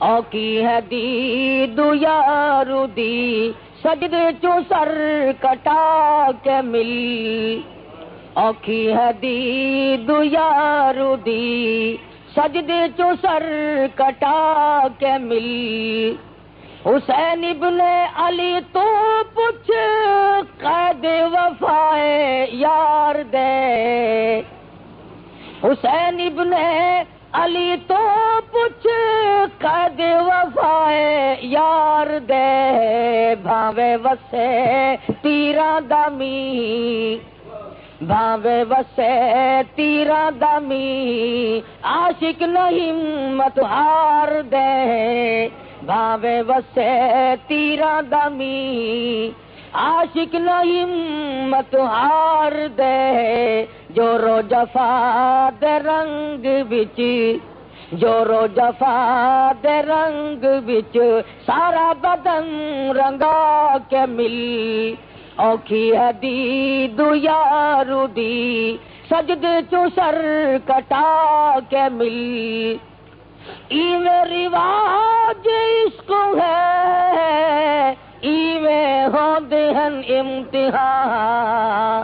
Okay ہے دید یارو دی سجدے چو سر کٹا کے مل اوکھی ہے دید یارو دی سجدے چو سر کٹا کے مل حسین ابن علی تو پوچھ قید وفائے یار دے حسین ابن علی تو پوچھ قید وفائے یار دے بھاوے وسے تیرا دمی بھاوے وسے تیرا دمی عاشق نہیں ہمت ہار دے بھاوے وسے تیرا دمی عاشق نہیں ہمت ہار دے جو رو جفا دے رنگ بچ جو رو جفا دے رنگ بچ سارا بدن رنگا کے مل اوکھی ہے دید یارو دی سجدے چو سر کٹا کے مل ایویں رواج اس کو ہے ایویں ہوندے ہن امتحان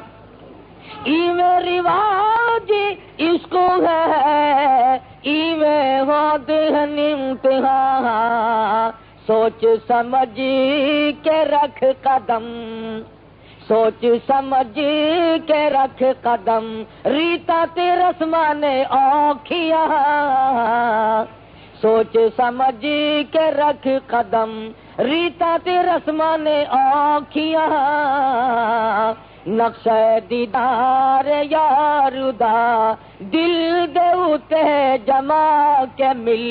ایویں رواج اس کو ہے ایویں ہوندے ہن امتحان سوچ سمجھ کے رکھ قدم سوچ سمجھ کے رکھ قدم ریتا تے رسمان اوکھیا سوچ سمجھ کے رکھ قدم ریتا تے رسمان اوکھیا نقش دیدار یار دا دل دے اتے جما کے مل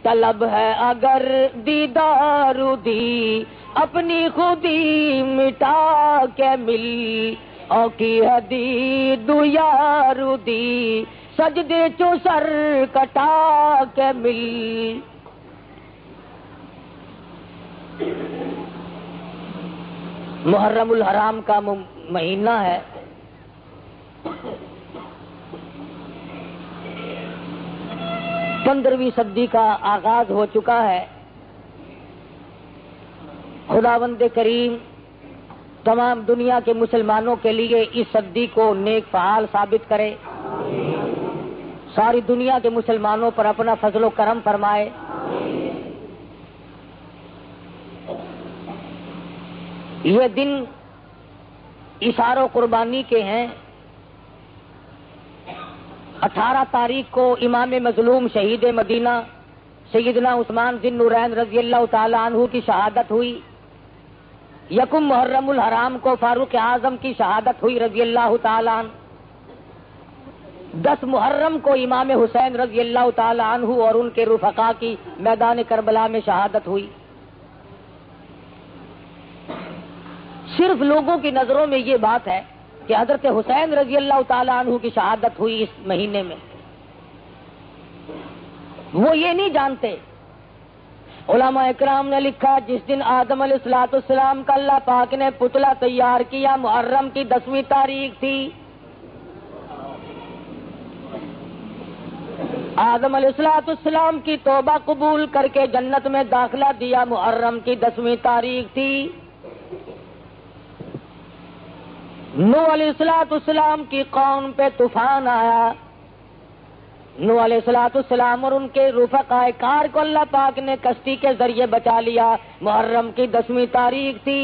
طلب ہے اگر دیدار دی اپنی خودی مٹا کے مل اوکی ہے دید یارو دی سجدے چو سر کٹا کے مل محرم الحرام کا مہینہ ہے. 15ویں صدی کا آغاز ہو چکا ہے. خداوند کریم تمام دنیا کے مسلمانوں کے لیے اس صدی کو نیک فعال ثابت کرے. ساری دنیا کے مسلمانوں پر اپنا فضل و کرم فرمائے. یہ دن اشار و قربانی کے ہیں. 18 تاریخ کو امام مظلوم شہید مدینہ سیدنا عثمان ذی النورین رضی اللہ تعالی عنہ کی شہادت ہوئی. یکم محرم الحرام کو فاروق اعظم کی شہادت ہوئی رضی اللہ تعالی عنہ. 10 محرم کو امام حسین رضی اللہ تعالی عنہ اور ان کے رفقا کی میدان کربلا میں شہادت ہوئی. صرف لوگوں کی نظروں میں یہ بات ہے کہ حضرت حسین رضی اللہ تعالی عنہ کی شہادت ہوئی اس مہینے میں. وہ یہ نہیں جانتے. علماء اکرام نے لکھا جس دن آدم علیہ السلام کا اللہ پاک نے پتلا تیار کیا محرم کی 10ویں تاریخ تھی. آدم علیہ السلام کی توبہ قبول کر کے جنت میں داخلہ دیا محرم کی 10ویں تاریخ تھی. نوح علیہ السلام کی قوم پہ طوفان آیا. نوح علیہ السلام اور ان کے رفقاء کار کو اللہ پاک نے کشتی کے ذریعے بچا لیا. محرم کی 10ویں تاریخ تھی.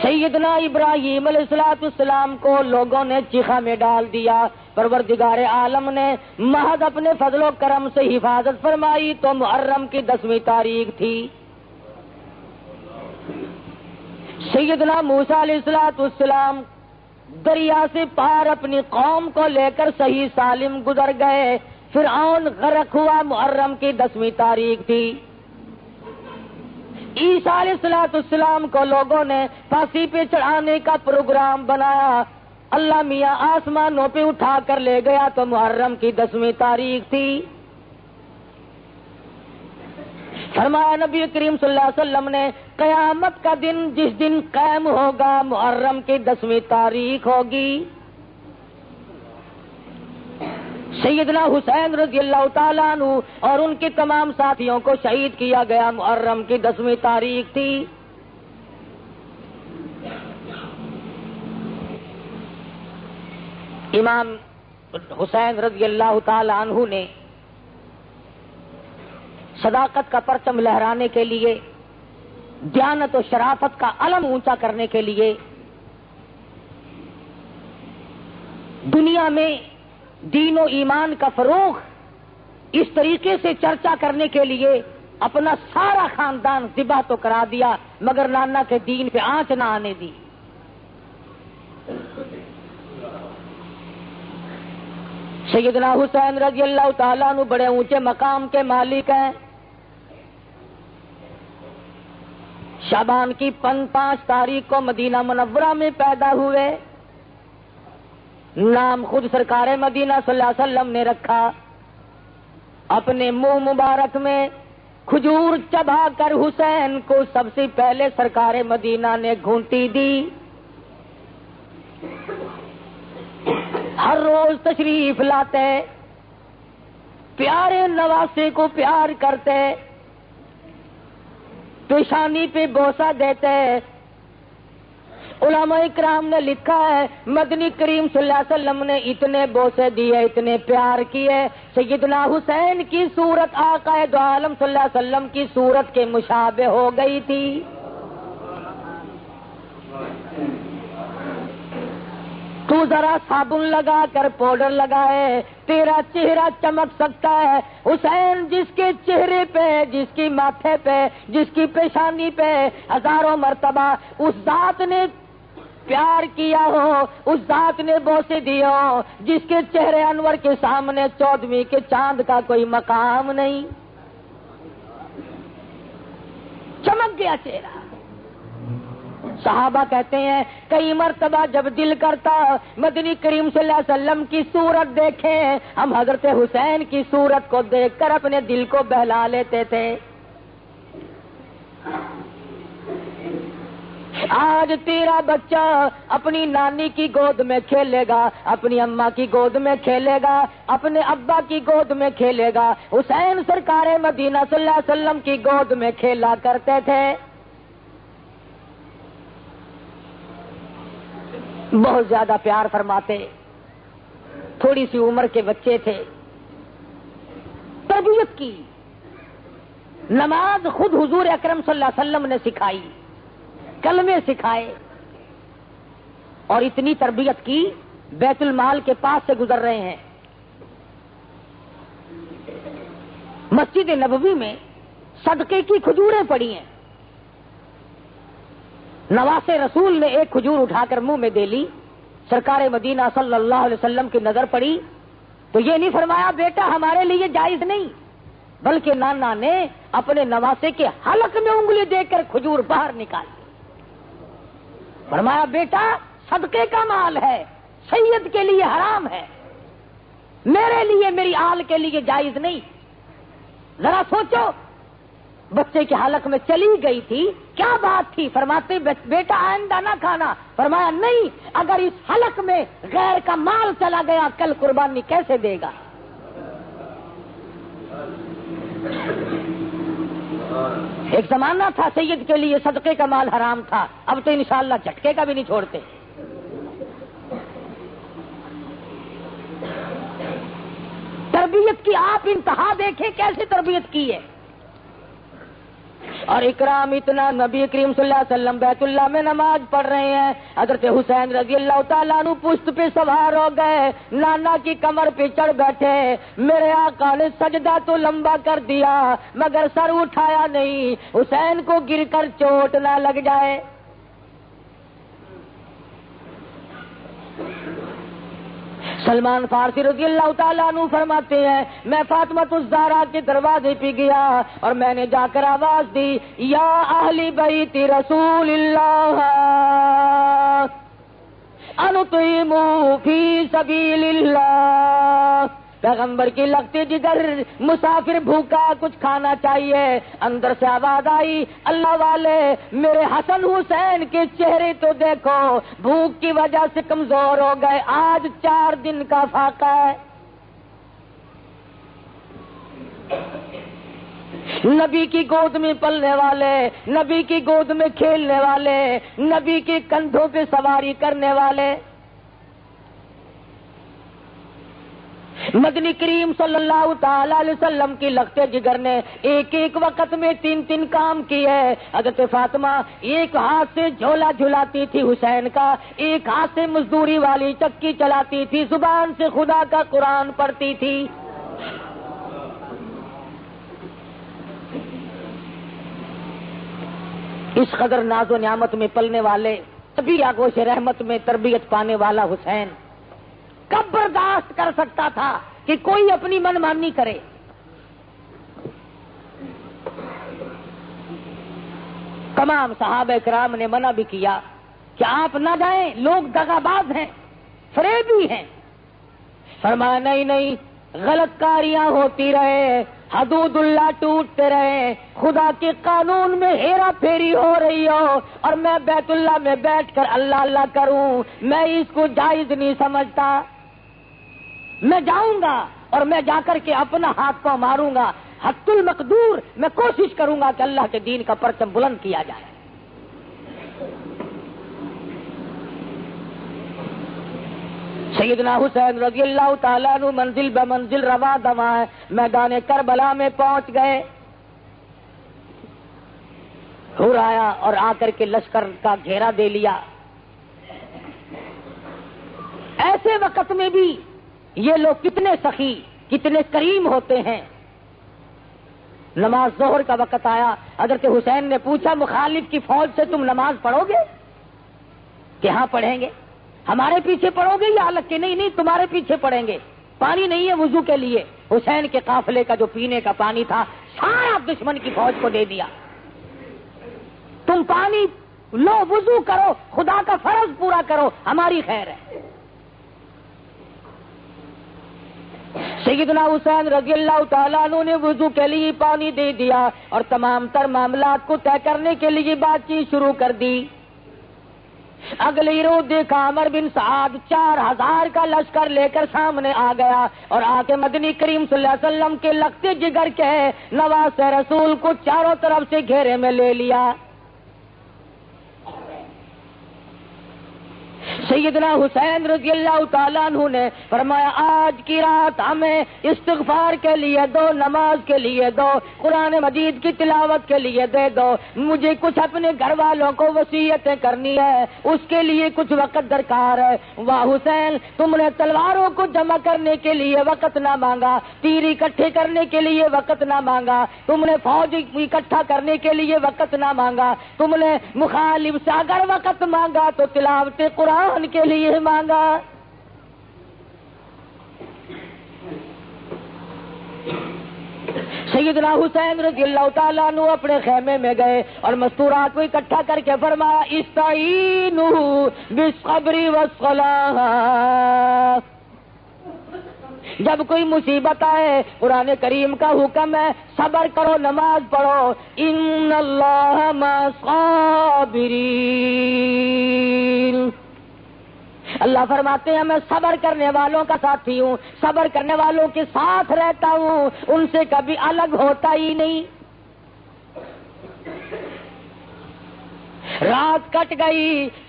سیدنا ابراہیم علیہ السلام کو لوگوں نے چیخا میں ڈال دیا. پروردگار عالم نے محض اپنے فضل و کرم سے حفاظت فرمائی تو محرم کی 10ویں تاریخ تھی. سیدنا موسیٰ علیہ السلام دریا سے پار اپنی قوم کو لے کر صحیح سالم گزر گئے. فرعون غرق ہوا. محرم کی 10ویں تاریخ تھی. عیسیٰ علیہ السلام کو لوگوں نے پھانسی پہ چڑھانے کا پروگرام بنایا. اللہ میاں آسمانوں پہ اٹھا کر لے گیا تو محرم کی 10ویں تاریخ تھی. فرمایا نبی کریم صلی اللہ علیہ وسلم نے قیامت کا دن جس دن قائم ہوگا محرم کی 10ویں تاریخ ہوگی. سیدنا حسین رضی اللہ تعالیٰ عنہ اور ان کے تمام ساتھیوں کو شہید کیا گیا محرم کی 10ویں تاریخ تھی۔ امام حسین رضی اللہ تعالی عنہ نے صداقت کا پرچم لہرانے کے لیے، دیانت و شرافت کا علم اونچا کرنے کے لیے، دنیا میں دین و ایمان کا فروغ اس طریقے سے چرچا کرنے کے لیے اپنا سارا خاندان ذبح تو کرا دیا، مگر نانا کے دین پہ آنچ نہ آنے دی۔ سیدنا حسین رضی اللہ تعالیٰ عنہ بڑے اونچے مقام کے مالک ہیں۔ شعبان کی 5 تاریخ کو مدینہ منورہ میں پیدا ہوئے۔ نام خود سرکار مدینہ صلی اللہ علیہ وسلم نے رکھا۔ اپنے منہ مبارک میں کھجور چبا کر حسین کو سب سے پہلے سرکار مدینہ نے گھونٹی دی۔ ہر روز تشریف لاتے، پیارے نواسے کو پیار کرتے، پیشانی پہ بوسہ دیتے۔ علماء اکرام نے لکھا ہے مدنی کریم صلی اللہ علیہ وسلم نے اتنے بوسے دیے، اتنے پیار کیے، سیدنا حسین کی صورت آقا دو عالم صلی اللہ علیہ وسلم کی صورت کے مشابہ ہو گئی تھی۔ تو ذرا صابن لگا کر پاؤڈر لگائے، تیرا چہرہ چمک سکتا ہے۔ حسین جس کے چہرے پہ، جس کی ماتھے پہ، جس کی پیشانی پہ ہزاروں مرتبہ اس ذات نے پیار کیا ہو، اس ذات نے بوسے دی ہو، جس کے چہرے انور کے سامنے 14ویں کے چاند کا کوئی مقام نہیں، چمک گیا چہرہ۔ صحابہ کہتے ہیں کئی مرتبہ جب دل کرتا مدنی کریم صلی اللہ علیہ وسلم کی صورت دیکھیں، ہم حضرت حسین کی صورت کو دیکھ کر اپنے دل کو بہلا لیتے تھے۔ آج تیرا بچہ اپنی نانی کی گود میں کھیلے گا، اپنی اماں کی گود میں کھیلے گا، اپنے ابا کی گود میں کھیلے گا۔ حسین سرکار مدینہ صلی اللہ علیہ وسلم کی گود میں کھیلا کرتے تھے۔ بہت زیادہ پیار فرماتے، تھوڑی سی عمر کے بچے تھے، تربیت کی۔ نماز خود حضور اکرم صلی اللہ علیہ وسلم نے سکھائی، کلمے سکھائے، اور اتنی تربیت کی بیت المال کے پاس سے گزر رہے ہیں۔ مسجد نبوی میں صدقے کی کھجوریں پڑی ہیں۔ نواسے رسول نے ایک کھجور اٹھا کر منہ میں دے لی، سرکار مدینہ صلی اللہ علیہ وسلم کی نظر پڑی تو یہ نہیں فرمایا بیٹا ہمارے لیے جائز نہیں، بلکہ نانا نے اپنے نواسے کے حلق میں انگلی دے کر کھجور باہر نکالی، فرمایا بیٹا صدقے کا مال ہے، سید کے لیے حرام ہے، میرے لیے، میری آل کے لیے جائز نہیں۔ ذرا سوچو، بچے کے حلق میں چلی گئی تھی، کیا بات تھی؟ فرماتے بیٹا آئندہ نہ کھانا، فرمایا نہیں، اگر اس حلق میں غیر کا مال چلا گیا کل قربانی کیسے دے گا؟ ایک زمانہ تھا سید کے لیے صدقے کا مال حرام تھا، اب تو انشاءاللہ جھٹکے کا بھی نہیں چھوڑتے۔ تربیت کی آپ انتہا دیکھیں کیسے تربیت کی ہے، اور اکرام اتنا، نبی کریم صلی اللہ علیہ وسلم بیت اللہ میں نماز پڑھ رہے ہیں، حضرت حسین رضی اللہ تعالیٰ عنہ پشت پہ سوار ہو گئے، نانا کی کمر پہ چڑھ بیٹھے، میرے آقا نے سجدہ تو لمبا کر دیا مگر سر اٹھایا نہیں، حسین کو گر کر چوٹ نہ لگ جائے۔ سلمان فارسی رضی اللہ تعالیٰ عنہ فرماتے ہیں میں فاطمہ الزہرا کے دروازے پہ گیا اور میں نے جا کر آواز دی، یا اہل بیت رسول اللہ انطعموا فی سبیل اللہ، پیغمبر کی لگتی جگر، مسافر بھوکا کچھ کھانا چاہیے۔ اندر سے آواز آئی، اللہ والے میرے حسن حسین کے چہرے تو دیکھو، بھوک کی وجہ سے کمزور ہو گئے، آج 4 دن کا فاقہ ہے۔ نبی کی گود میں پلنے والے، نبی کی گود میں کھیلنے والے، نبی کے کندھوں پہ سواری کرنے والے، مدنی کریم صلی اللہ تعالی علیہ وسلم کی لختے جگر نے ایک ایک وقت میں 3 کام کیے۔ حضرت فاطمہ ایک ہاتھ سے جھولا جھلاتی تھی حسین کا، ایک ہاتھ سے مزدوری والی چکی چلاتی تھی، زبان سے خدا کا قرآن پڑھتی تھی۔ اس قدر ناز و نعمت میں پلنے والے، تبھی آگوش رحمت میں تربیت پانے والا حسین کب برداشت کر سکتا تھا کہ کوئی اپنی من مانی کرے؟ تمام صحابہ کرام نے منع بھی کیا کہ آپ نہ جائیں، لوگ دغاباز ہیں، فریبی ہیں۔ فرمایا نہیں، غلط کاریاں ہوتی رہے، حدود اللہ ٹوٹتے رہے، خدا کے قانون میں ہیرا پھیری ہو رہی ہو اور میں بیت اللہ میں بیٹھ کر اللہ اللہ کروں، میں اس کو جائز نہیں سمجھتا۔ میں جاؤں گا اور میں جا کر کے اپنا ہاتھ پاؤں ماروں گا، حد المقدور میں کوشش کروں گا کہ اللہ کے دین کا پرچم بلند کیا جائے۔ سیدنا حسین رضی اللہ تعالیٰ عنہ منزل بمنزل رواں دواں میدان کربلا میں پہنچ گئے۔ حور آیا اور آ کر کے لشکر کا گھیرا دے لیا۔ ایسے وقت میں بھی یہ لوگ کتنے سخی، کتنے کریم ہوتے ہیں۔ نماز ظہر کا وقت آیا، حضرت حسین نے پوچھا مخالف کی فوج سے تم نماز پڑھو گے؟ کہ ہاں پڑھیں گے۔ ہمارے پیچھے پڑھو گے یا الگ کے؟ نہیں تمہارے پیچھے پڑھیں گے۔ پانی نہیں ہے وضو کے لیے، حسین کے قافلے کا جو پینے کا پانی تھا سارا دشمن کی فوج کو دے دیا۔ تم پانی لو، وضو کرو، خدا کا فرض پورا کرو، ہماری خیر ہے۔ سیدنا حسین رضی اللہ تعالیٰ عنہ نے وضو کے لیے پانی دے دیا اور تمام تر معاملات کو طے کرنے کے لیے بات چیت شروع کر دی۔ اگلی روز دیکھا عمر بن سعد 4000 کا لشکر لے کر سامنے آ گیا اور آ کے مدنی کریم صلی اللہ علیہ وسلم کے لختے جگر کے نواز رسول کو چاروں طرف سے گھیرے میں لے لیا۔ سیدنا حسین رضی اللہ تعالیٰ عنہ نے فرمایا آج کی رات ہمیں استغفار کے لیے دو، نماز کے لیے دو، قرآن مجید کی تلاوت کے لیے دے دو، مجھے کچھ اپنے گھر والوں کو وصیتیں کرنی ہے، اس کے لیے کچھ وقت درکار ہے۔ واہ حسین، تم نے تلواروں کو جمع کرنے کے لیے وقت نہ مانگا، تیر اکٹھے کرنے کے لیے وقت نہ مانگا، تم نے فوج اکٹھا کرنے کے لیے وقت نہ مانگا، تم نے مخالف سے اگر وقت مانگا تو تلاوت قرآن کے لیے مانگا۔ سیدنا حسین رضی اللہ تعالیٰ عنہ اپنے خیمے میں گئے اور مستورات کو اکٹھا کر کے فرمایا استعینوا بالصبر والصلاۃ۔ جب کوئی مصیبت آئے قرآن کریم کا حکم ہے صبر کرو، نماز پڑھو، ان اللہ مع الصابرین۔ اللہ فرماتے ہیں میں صبر کرنے والوں کا ساتھی ہوں، صبر کرنے والوں کے ساتھ رہتا ہوں، ان سے کبھی الگ ہوتا ہی نہیں۔ رات کٹ گئی،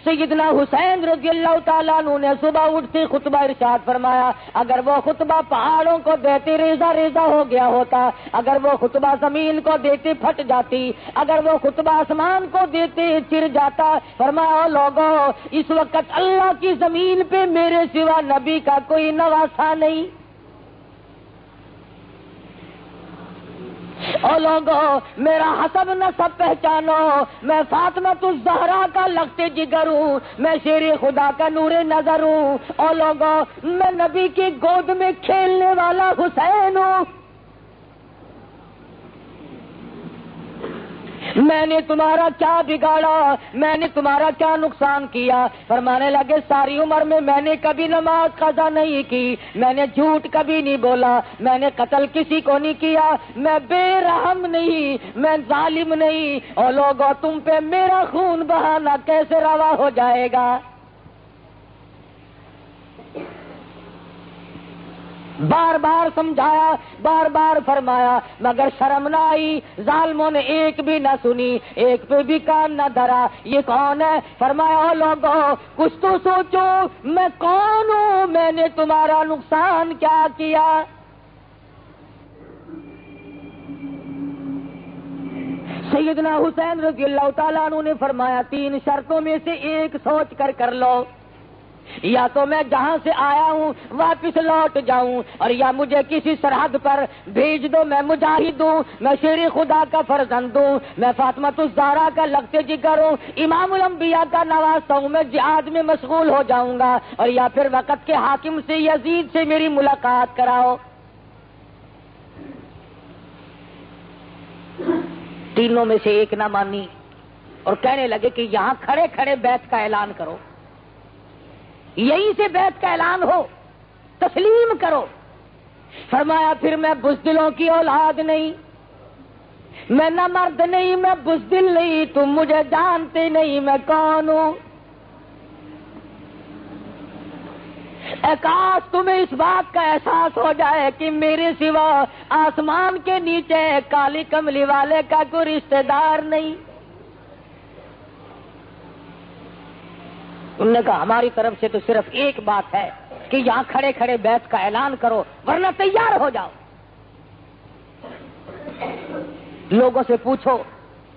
سیدنا حسین رضی اللہ تعالیٰ عنہ نے صبح اٹھتے خطبہ ارشاد فرمایا اگر وہ خطبہ پہاڑوں کو دیتے ریزہ ریزہ ہو گیا ہوتا، اگر وہ خطبہ زمین کو دیتے پھٹ جاتی، اگر وہ خطبہ آسمان کو دیتے چر جاتا۔ فرمایا لوگوں اس وقت اللہ کی زمین پہ میرے سوا نبی کا کوئی نواسا نہیں۔ او لوگوں میرا حسب نسب پہچانو، میں فاطمہ الزہرا کا لختے جگر ہوں، میں شیر خدا کا نور نظر ہوں۔ او لوگوں میں نبی کی گود میں کھیلنے والا حسین ہوں۔ میں نے تمہارا کیا بگاڑا، میں نے تمہارا کیا نقصان کیا؟ فرمانے لگے ساری عمر میں نے کبھی نماز قضا نہیں کی، میں نے جھوٹ کبھی نہیں بولا، میں نے قتل کسی کو نہیں کیا، میں بے رحم نہیں، میں ظالم نہیں۔ اور لوگوں تم پہ میرا خون بہانا کیسے روا ہو جائے گا؟ بار بار سمجھایا، بار بار فرمایا، مگر شرم نہ آئی، ظالموں نے ایک بھی نہ سنی، ایک پہ بھی کان نہ دھرا۔ یہ کون ہے؟ فرمایا او لوگوں کچھ تو سوچو، میں کون ہوں، میں نے تمہارا نقصان کیا کیا؟ سیدنا حسین رضی اللہ تعالیٰ عنہ نے فرمایا 3 شرطوں میں سے ایک سوچ کر لو، یا تو میں جہاں سے آیا ہوں واپس لوٹ جاؤں، اور یا مجھے کسی سرحد پر بھیج دو، میں مجاہد ہوں، میں شیر خدا کا فرزند ہوں، میں فاطمۃ الزہرا کا لگتے جگر ہوں، امام الانبیاء کا نواسہ ہوں، میں جہاد میں مشغول ہو جاؤں گا، اور یا پھر وقت کے حاکم سے یزید سے میری ملاقات کراؤ۔ تینوں میں سے ایک نہ مانی اور کہنے لگے کہ یہاں کھڑے کھڑے بیعت کا اعلان کرو، یہیں سے بیعت کا اعلان ہو، تسلیم کرو۔ فرمایا پھر میں بزدلوں کی اولاد نہیں، میں نہ مرد نہیں، میں بزدل نہیں، تم مجھے جانتے نہیں میں کون ہوں۔ اے کاش تمہیں اس بات کا احساس ہو جائے کہ میرے سوا آسمان کے نیچے کالی کملی والے کا کوئی رشتہ دار نہیں۔ انہوں نے کہا ہماری طرف سے تو صرف ایک بات ہے کہ یہاں کھڑے کھڑے بیعت کا اعلان کرو ورنہ تیار ہو جاؤ۔ لوگوں سے پوچھو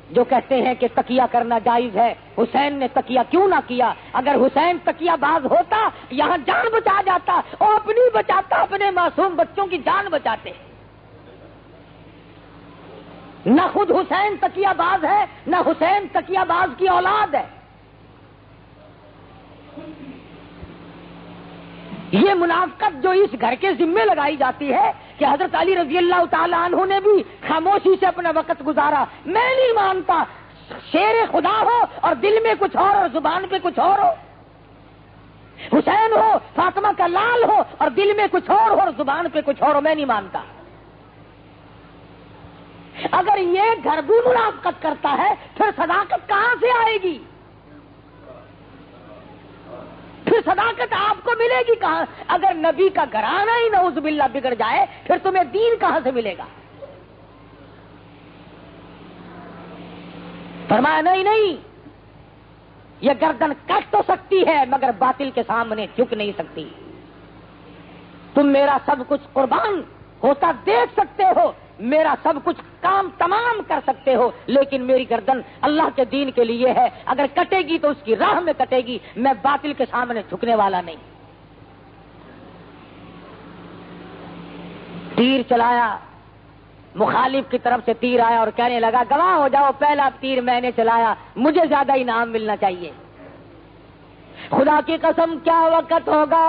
جو کہتے ہیں کہ تقیہ کرنا جائز ہے، حسین نے تقیہ کیوں نہ کیا؟ اگر حسین تقیہ باز ہوتا یہاں جان بچا جاتا، اور اپنی بچاتا، اپنے معصوم بچوں کی جان بچاتے۔ نہ خود حسین تقیہ باز ہے، نہ حسین تقیہ باز کی اولاد ہے۔ یہ منافقت جو اس گھر کے ذمے لگائی جاتی ہے کہ حضرت علی رضی اللہ تعالیٰ عنہ نے بھی خاموشی سے اپنا وقت گزارا، میں نہیں مانتا۔ شیر خدا ہو اور دل میں کچھ اور زبان پہ کچھ اور ہو، حسین ہو فاطمہ کا لال ہو اور دل میں کچھ اور زبان پہ کچھ اور ہو، میں نہیں مانتا۔ اگر یہ گھر بھی منافقت کرتا ہے پھر صداقت کہاں سے آئے گی؟ پھر صداقت آپ کو ملے گی کہاں؟ اگر نبی کا گھرانہ ہی نعوذ باللہ بگڑ جائے پھر تمہیں دین کہاں سے ملے گا؟ فرمایا نہیں، یہ گردن کٹ تو سکتی ہے مگر باطل کے سامنے جھک نہیں سکتی۔ تم میرا سب کچھ قربان ہوتا دیکھ سکتے ہو، میرا سب کچھ کام تمام کر سکتے ہو، لیکن میری گردن اللہ کے دین کے لیے ہے، اگر کٹے گی تو اس کی راہ میں کٹے گی، میں باطل کے سامنے جھکنے والا نہیں۔ تیر چلایا، مخالف کی طرف سے تیر آیا اور کہنے لگا گواہ ہو جاؤ پہلا تیر میں نے چلایا، مجھے زیادہ انعام ملنا چاہیے۔ خدا کی قسم کیا وقت ہوگا،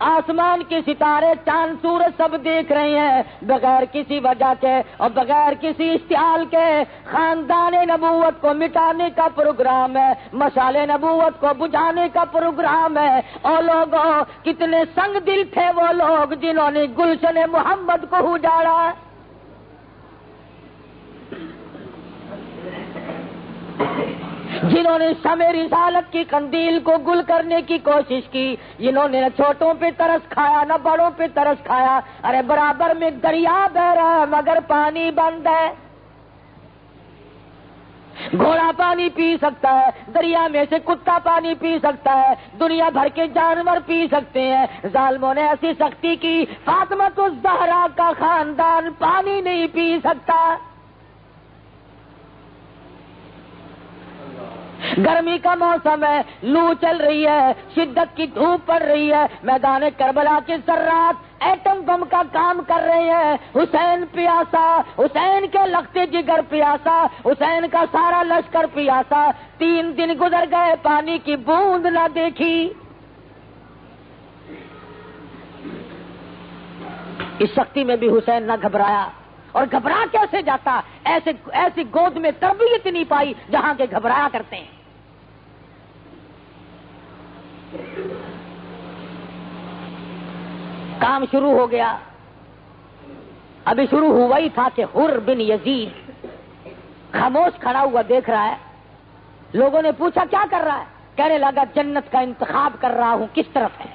آسمان کے ستارے چاند سورج سب دیکھ رہے ہیں، بغیر کسی وجہ کے اور بغیر کسی اشتعال کے خاندان نبوت کو مٹانے کا پروگرام ہے، مشعل نبوت کو بجھانے کا پروگرام ہے۔ اور لوگوں کتنے سنگ دل تھے وہ لوگ جنہوں نے گلشن محمد کو اجاڑا۔ جنہوں نے شمع رسالت کی قندیل کو گل کرنے کی کوشش کی، جنہوں نے نہ چھوٹوں پہ ترس کھایا نہ بڑوں پہ ترس کھایا۔ ارے برابر میں دریا بہ رہا ہے مگر پانی بند ہے۔ گھوڑا پانی پی سکتا ہے، دریا میں سے کتا پانی پی سکتا ہے، دنیا بھر کے جانور پی سکتے ہیں، ظالموں نے ایسی سختی کی فاطمۃ الزہرا کا خاندان پانی نہیں پی سکتا۔ گرمی کا موسم ہے، لو چل رہی ہے، شدت کی دھوپ پڑ رہی ہے، میدان کربلا کے ذرات ایٹم بم کا کام کر رہے ہیں۔ حسین پیاسا، حسین کے لختے جگر پیاسا، حسین کا سارا لشکر پیاسا، 3 دن گزر گئے پانی کی بوند نہ دیکھی۔ اس سختی میں بھی حسین نہ گھبرایا، اور گھبرا کیسے جاتا؟ ایسی گود میں تربیت نہیں پائی جہاں کے گھبرایا کرتے ہیں۔ کام شروع ہو گیا، ابھی شروع ہوا ہی تھا کہ حر بن یزید خاموش کھڑا ہوا دیکھ رہا ہے۔ لوگوں نے پوچھا کیا کر رہا ہے؟ کہنے لگا جنت کا انتخاب کر رہا ہوں، کس طرف ہے؟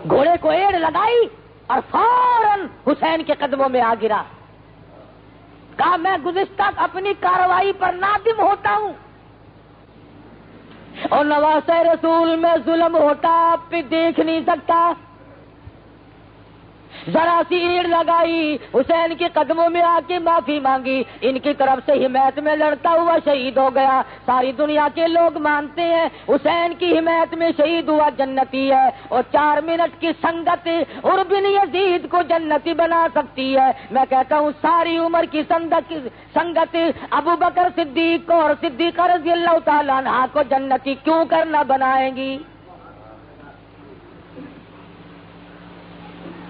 گھوڑے کو ایڑ لگائی اور فوراً حسین کے قدموں میں آ گرا. کہا میں گزشتہ اپنی کارروائی پر نادم ہوتا ہوں اور نواسہ رسول میں ظلم ہوتا آپ پہ دیکھ نہیں سکتا. ذرا سی ایڑ لگائی, حسین کے قدموں میں آ کے معافی مانگی, ان کی طرف سے حمایت میں لڑتا ہوا شہید ہو گیا. ساری دنیا کے لوگ مانتے ہیں حسین کی حمایت میں شہید ہوا جنتی ہے, اور 4 منٹ کی سنگت اور بن یزید کو جنتی بنا سکتی ہے. میں کہتا ہوں ساری عمر کی سنگت ابو بکر صدیق کو اور صدیقہ رضی اللہ تعالیٰ عنہ کو جنتی کیوں کرنا بنائیں گی؟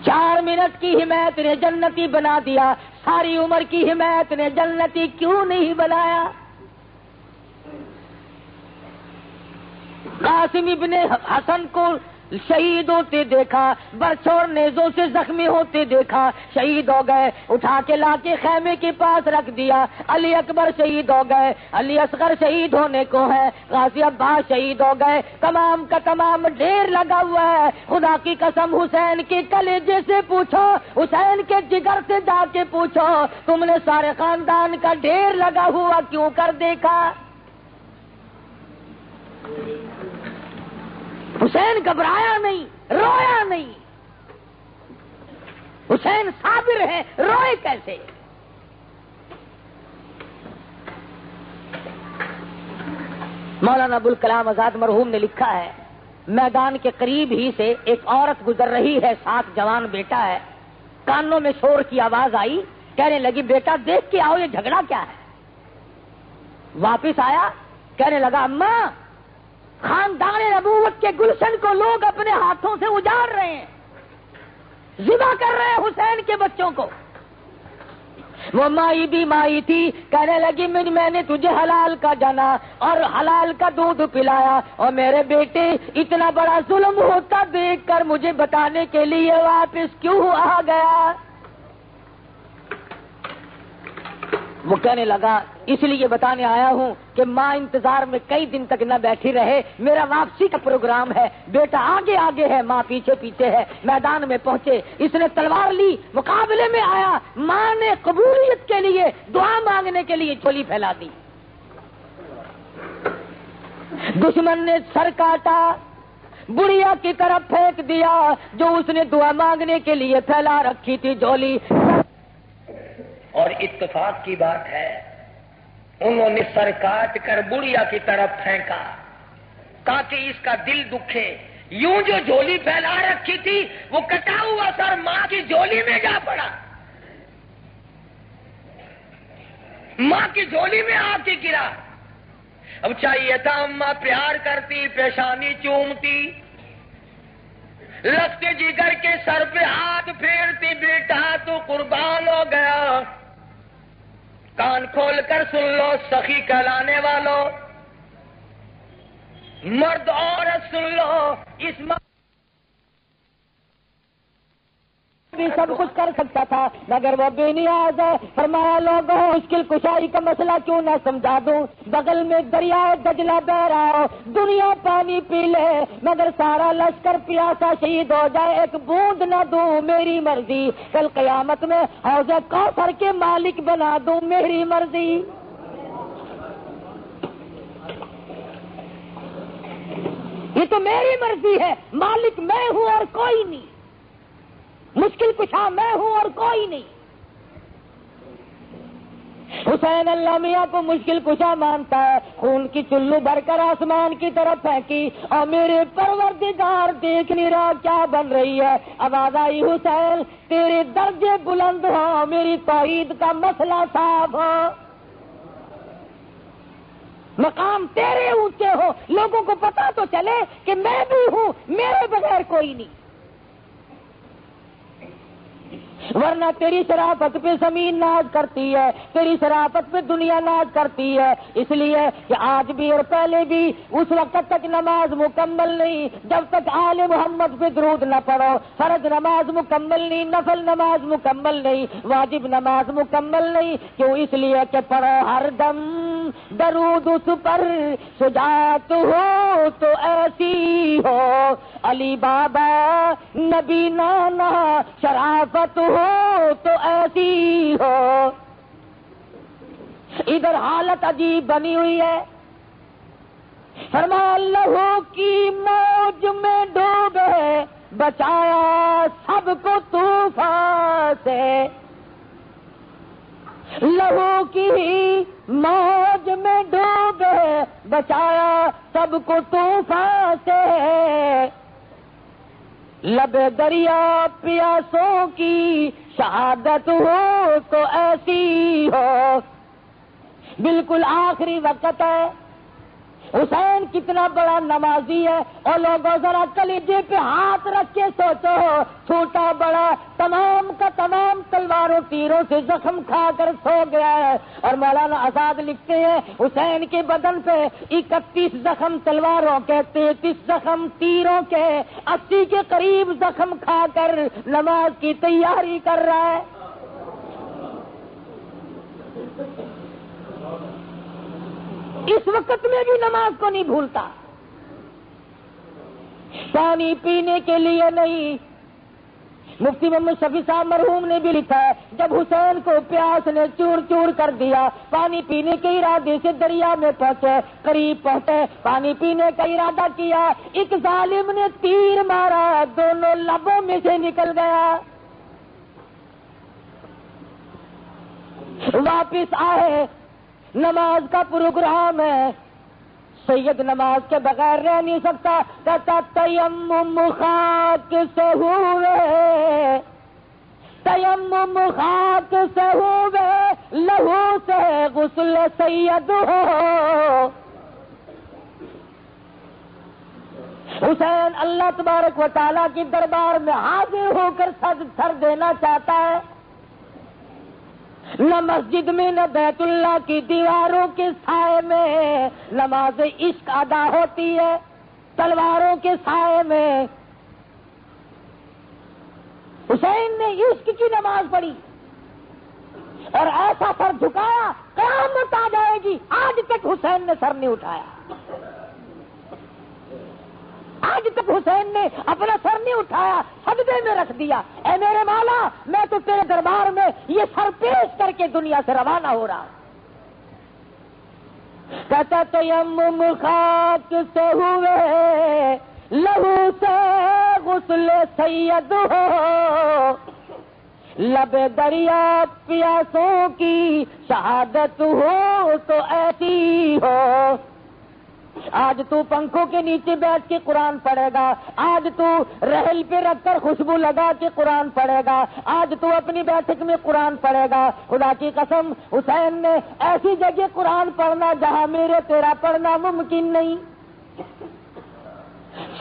4 منٹ کی حمایت نے جنتی بنا دیا, ساری عمر کی حمایت نے جنتی کیوں نہیں بنایا؟ قاسم ابن حسن کو شہید ہوتے دیکھا, برچھوڑ نیزوں سے زخمی ہوتے دیکھا, شہید ہو گئے, اٹھا کے لا کے خیمے کے پاس رکھ دیا. علی اکبر شہید ہو گئے, علی اصغر شہید ہونے کو ہے, غازی عباس شہید ہو گئے, تمام کا تمام ڈھیر لگا ہوا ہے. خدا کی قسم حسین کے کلیجے سے پوچھو, حسین کے جگر سے جا کے پوچھو, تم نے سارے خاندان کا ڈھیر لگا ہوا کیوں کر دیکھا؟ حسین گھبرایا نہیں, رویا نہیں. حسین صابر ہے, روئے کیسے؟ مولانا ابوالکلام آزاد مرحوم نے لکھا ہے, میدان کے قریب ہی سے ایک عورت گزر رہی ہے, ساتھ جوان بیٹا ہے. کانوں میں شور کی آواز آئی, کہنے لگی بیٹا دیکھ کے آؤ یہ جھگڑا کیا ہے. واپس آیا, کہنے لگا اماں خاندان نبوت کے گلشن کو لوگ اپنے ہاتھوں سے اجاڑ رہے ہیں, ذبح کر رہے ہیں حسین کے بچوں کو. وہ مائی بھی مائی تھی, کہنے لگی میں نے تجھے حلال کا جانا اور حلال کا دودھ پلایا, اور میرے بیٹے اتنا بڑا ظلم ہوتا دیکھ کر مجھے بتانے کے لیے واپس کیوں آ گیا؟ وہ کہنے لگا اس لیے بتانے آیا ہوں کہ ماں انتظار میں کئی دن تک نہ بیٹھی رہے, میرا واپسی کا پروگرام ہے. بیٹا آگے آگے ہے, ماں پیچھے پیچھے ہے. میدان میں پہنچے, اس نے تلوار لی, مقابلے میں آیا. ماں نے قبولیت کے لیے دعا مانگنے کے لیے جھولی پھیلا دی. دشمن نے سر کاٹا, بڑھیا کی طرف پھینک دیا جو اس نے دعا مانگنے کے لیے پھیلا رکھی تھی جھولی. اور اتفاق کی بات ہے انہوں نے سر کاٹ کر بڑھیا کی طرف پھینکا تاکہ اس کا دل دکھے. یوں جو جھولی پھیلا رکھی تھی وہ کٹا ہوا سر ماں کی جھولی میں جا پڑا, ماں کی جھولی میں آ کے گرا. اب چاہیے تھا اماں پیار کرتی, پیشانی چومتی, لگتے جگر کے سر پہ ہاتھ پھیرتی, بیٹا تو قربان ہو گیا. کان کھول کر سن لو سخی کہلانے والوں, مرد عورت سن لو, اس بھی سب کچھ کر سکتا تھا مگر وہ بے نیاز ہے. فرمایا لوگوں مشکل کشائی کا مسئلہ کیوں نہ سمجھا دوں. بغل میں دریائے دجلہ بہ رہا ہو, دنیا پانی پی لے مگر سارا لشکر پیاسا شہید ہو جائے, ایک بوند نہ دوں میری مرضی. کل قیامت میں حوض کوثر کے مالک بنا دوں میری مرضی. یہ تو میری مرضی ہے, مالک میں ہوں اور کوئی نہیں, مشکل کشا میں ہوں اور کوئی نہیں. حسین اللہ میاں کو مشکل کشا مانتا ہے, خون کی چلو بھر کر آسمان کی طرف پھینکی, اور میرے پروردگار دیکھ نہیں رہا کیا بن رہی ہے. آواز آئی حسین تیرے درجے بلند ہو, میری توحید کا مسئلہ صاف ہو, مقام تیرے اونچے ہو, لوگوں کو پتا تو چلے کہ میں بھی ہوں, میرے بغیر کوئی نہیں. ورنہ تیری شرافت پہ زمین ناز کرتی ہے, تیری شرافت پہ دنیا ناز کرتی ہے. اس لیے کہ آج بھی اور پہلے بھی اس وقت تک نماز مکمل نہیں جب تک آل محمد پہ درود نہ پڑھو. فرض نماز مکمل نہیں, نفل نماز مکمل نہیں, واجب نماز مکمل نہیں. کیوں؟ اس لیے کہ پڑھو ہر دم درود اس پر شجاعت ہو تو ایسی ہو، علی بابا نبی نانا شرافت ہو تو ایسی ہو۔ ادھر حالت عجیب بنی ہوئی ہے، فرمایا لہو کی موج میں ڈوبے بچایا سب کو طوفان سے، لہو کی موج میں ڈوبے بچایا سب کو طوفان سے، لب دریا پیاسوں کی شہادت ہو تو ایسی ہو۔ بالکل آخری وقت ہے، حسین کتنا بڑا نمازی ہے، اور لوگوں ذرا کلیجے پہ ہاتھ رکھ کے سوچو، چھوٹا بڑا تمام کا تمام تلواروں تیروں سے زخم کھا کر سو گیا ہے، اور مولانا آزاد لکھتے ہیں حسین کے بدن پہ 31 زخم تلواروں کے، 33 زخم تیروں کے، 80 کے قریب زخم کھا کر نماز کی تیاری کر رہا ہے۔ اس وقت میں بھی نماز کو نہیں بھولتا، پانی پینے کے لیے نہیں۔ مفتی محمد شفیع صاحب مرحوم نے بھی لکھا ہے، جب حسین کو پیاس نے چور چور کر دیا، پانی پینے کے ارادے سے دریا میں پہنچے، قریب پہنچے، پانی پینے کا ارادہ کیا، ایک ظالم نے تیر مارا، دونوں لبوں میں سے نکل گیا۔ واپس آئے، نماز کا پروگرام ہے، سید نماز کے بغیر رہ نہیں سکتا، کہتا تیمم خاک سے ہوئے، تیمم خاک سے ہوئے، لہو سے غسل سید ہو۔ حسین اللہ تبارک و تعالیٰ کی دربار میں حاضر ہو کر سر دینا چاہتا ہے، نہ مسجد میں نہ بیت اللہ کی دیواروں کے سائے میں نماز عشق ادا ہوتی ہے، تلواروں کے سائے میں۔ حسین نے عشق کی نماز پڑھی اور ایسا سر جھکایا قیامت آ جائے گی، آج تک حسین نے سر نہیں اٹھایا، آج تک حسین نے اپنا سر نہیں اٹھایا، سجدے میں رکھ دیا، اے میرے مولا میں تو تیرے دربار میں یہ سر پیش کر کے دنیا سے روانہ ہو رہا۔ کہتا تیمم خاک سے ہوئے، لہو سے غسل سید ہو، لب دریا پیاسوں کی شہادت ہو تو ایسی ہو۔ آج تو پنکھوں کے نیچے بیٹھ کے قرآن پڑھے گا، آج تو رحل پہ رکھ کر خوشبو لگا کے قرآن پڑھے گا، آج تو اپنی بیٹھک میں قرآن پڑھے گا۔ خدا کی قسم حسین نے ایسی جگہ قرآن پڑھنا جہاں میرے تیرا پڑھنا ممکن نہیں۔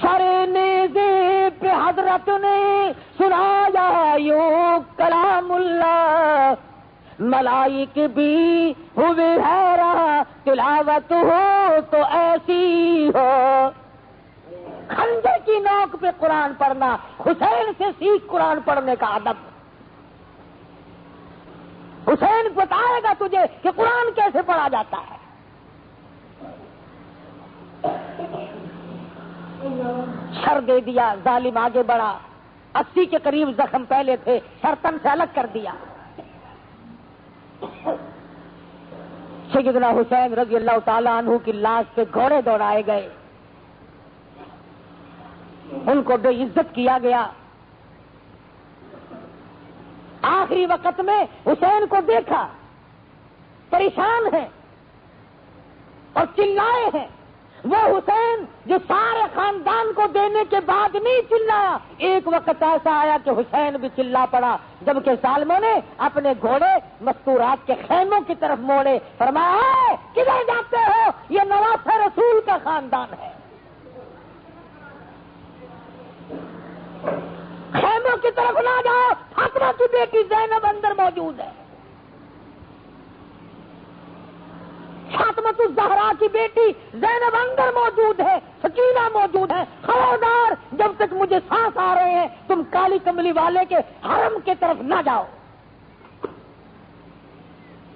سرے نیزے پہ حضرت نے سنایا یوں کلام اللہ، ملائک بھی ہوئے حیران تلاوت ہو تو ایسی ہو۔ خنجر کی نوک پہ قرآن پڑھنا، حسین سے سیکھ قرآن پڑھنے کا ادب۔ حسین بتائے گا تجھے کہ قرآن کیسے پڑھا جاتا ہے۔ سر دے دیا، ظالم آگے بڑھا، 80 کے قریب زخم پہلے تھے، سر تن سے الگ کر دیا۔ سیدنا حسین رضی اللہ تعالیٰ عنہ کی لاش پہ گھوڑے دوڑائے گئے، ان کو بے عزت کیا گیا۔ آخری وقت میں حسین کو دیکھا پریشان ہے اور چلائے ہیں، وہ حسین جو سارے خاندان کو دینے کے بعد نہیں چلایا، ایک وقت ایسا آیا کہ حسین بھی چلا پڑا، جبکہ ظالموں نے اپنے گھوڑے مستورات کے خیموں کی طرف موڑے، فرمایا کدھر جاتے ہو، یہ نواز رسول کا خاندان ہے، خیموں کی طرف نہ جاؤ، فاطمہ کی بیٹی زینب اندر موجود ہے، فاطمہ الزہرا کی بیٹی زینب اندر موجود ہے، سکینہ موجود ہے، خبردار جب تک مجھے سانس آ رہے ہیں تم کالی کملی والے کے حرم کی طرف نہ جاؤ۔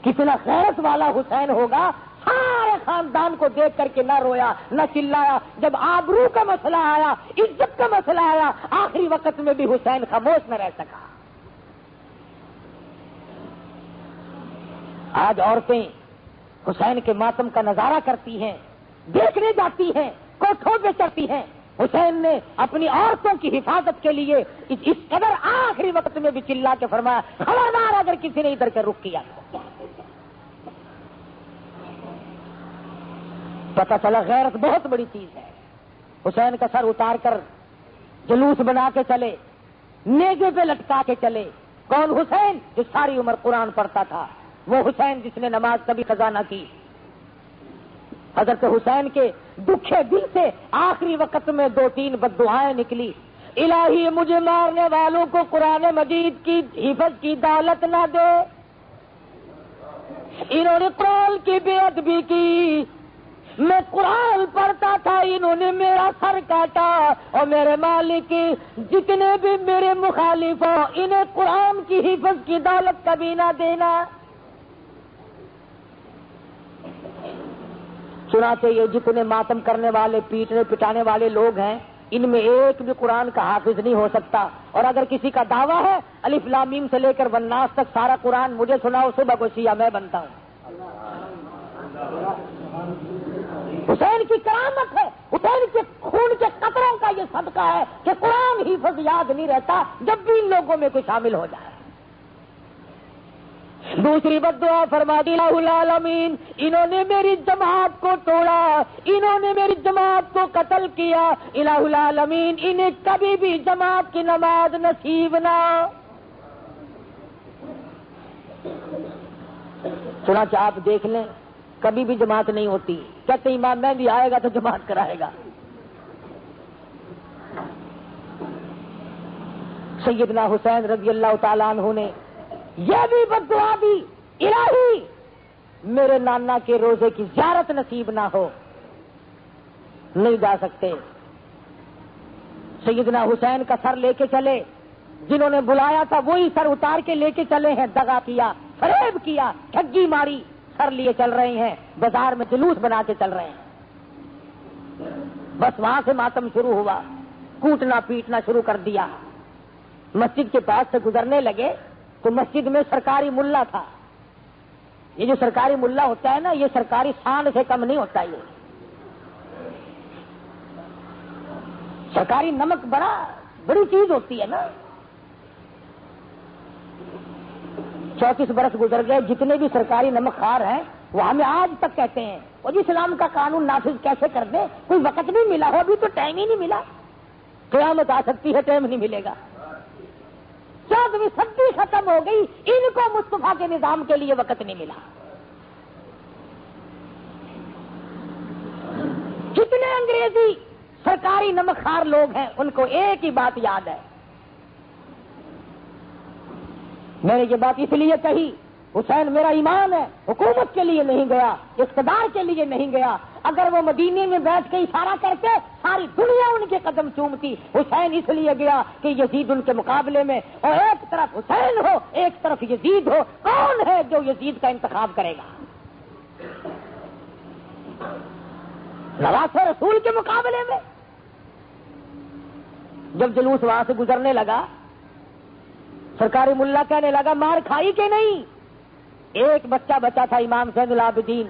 کتنا غیرت والا حسین ہوگا، سارے خاندان کو دیکھ کر کے نہ رویا نہ چلایا. جب آبرو کا مسئلہ آیا، عزت کا مسئلہ آیا، آخری وقت میں بھی حسین خاموش نہ رہ سکا. آج عورتیں حسین کے ماتم کا نظارہ کرتی ہیں، دیکھنے جاتی ہیں، کوٹھوں پہ چڑھتی ہیں. حسین نے اپنی عورتوں کی حفاظت کے لیے اس قدر آخری وقت میں بھی چلا کے فرمایا، خبردار اگر کسی نے ادھر کے رخ کیا. پتہ چلا غیرت بہت بڑی چیز ہے. حسین کا سر اتار کر جلوس بنا کے چلے، نیزے پہ لٹکا کے چلے. کون؟ حسین جو ساری عمر قرآن پڑھتا تھا، وہ حسین جس نے نماز کبھی قضا نہ کی. حضرت حسین کے دکھے دل سے آخری وقت میں 2-3 بددعائیں نکلی. الہی مجھے مارنے والوں کو قرآن مجید کی حفظ کی دولت نہ دے. انہوں نے قرآن کی بے ادبی کی، میں قرآن پڑھتا تھا، انہوں نے میرا سر کاٹا. اور میرے مالک جتنے بھی میرے مخالف ہوں انہیں قرآن کی حفظ کی دولت کبھی نہ دینا. چنانچہ یہ جتنے ماتم کرنے والے، پیٹنے پٹانے والے لوگ ہیں، ان میں ایک بھی قرآن کا حافظ نہیں ہو سکتا. اور اگر کسی کا دعویٰ ہے الف لام میم سے لے کر والناس تک سارا قرآن مجھے سناؤ، صبح کو شیعہ میں بنتا ہوں. حسین کی کرامت ہے، حسین کے خون کے قطروں کا یہ صدقہ ہے کہ قرآن حفظ یاد نہیں رہتا جب بھی ان لوگوں میں کوئی شامل ہو جائے. دوسری بددعا فرما دی، الہ العالمین انہوں نے میری جماعت کو توڑا، انہوں نے میری جماعت کو قتل کیا. الہ العالمین انہیں کبھی بھی جماعت کی نماز نصیب نہ. چنانچہ آپ دیکھ لیں کبھی بھی جماعت نہیں ہوتی. کہتے امام مہدی آئے گا تو جماعت کرائے گا. سیدنا حسین رضی اللہ تعالیٰ عنہ نے یہ بھی بددعا دی، الہی میرے نانا کے روزے کی زیارت نصیب نہ ہو. نہیں جا سکتے. سیدنا حسین کا سر لے کے چلے، جنہوں نے بلایا تھا وہی سر اتار کے لے کے چلے ہیں. دغا کیا، فریب کیا، ٹھگی ماری، سر لیے چل رہے ہیں، بازار میں جلوس بنا کے چل رہے ہیں. بس وہاں سے ماتم شروع ہوا، کوٹنا پیٹنا شروع کر دیا. مسجد کے پاس سے گزرنے لگے تو مسجد میں سرکاری ملا تھا. یہ جو سرکاری ملا ہوتا ہے نا، یہ سرکاری سانڈ سے کم نہیں ہوتا. یہ سرکاری نمک بڑی چیز ہوتی ہے نا. 34 برس گزر گئے، جتنے بھی سرکاری نمک خوار ہیں وہ ہمیں آج تک کہتے ہیں وہ جی اسلام کا قانون نافذ کیسے کر دیں، کوئی وقت نہیں ملا ہو، ابھی تو ٹائم ہی نہیں ملا. قیامت آ سکتی ہے، ٹائم نہیں ملے گا. 14ویں صدی ختم ہو گئی، ان کو مصطفیٰ کے نظام کے لیے وقت نہیں ملا. جتنے انگریزی سرکاری نمک خوار لوگ ہیں ان کو ایک ہی بات یاد ہے. میں نے یہ بات اس لیے کہی، حسین میرا ایمان ہے، حکومت کے لیے نہیں گیا، اقتدار کے لیے نہیں گیا. اگر وہ مدینے میں بیٹھ کے اشارہ کرتے ساری دنیا ان کے قدم چومتی. حسین اس لیے گیا کہ یزید ان کے مقابلے میں، اور ایک طرف حسین ہو ایک طرف یزید ہو، کون ہے جو یزید کا انتخاب کرے گا؟ نواسہ رسول کے مقابلے میں. جب جلوس وہاں سے گزرنے لگا، سرکاری ملا کہنے لگا مار کھائی کہ نہیں؟ ایک بچہ بچا تھا، امام زین العابدین،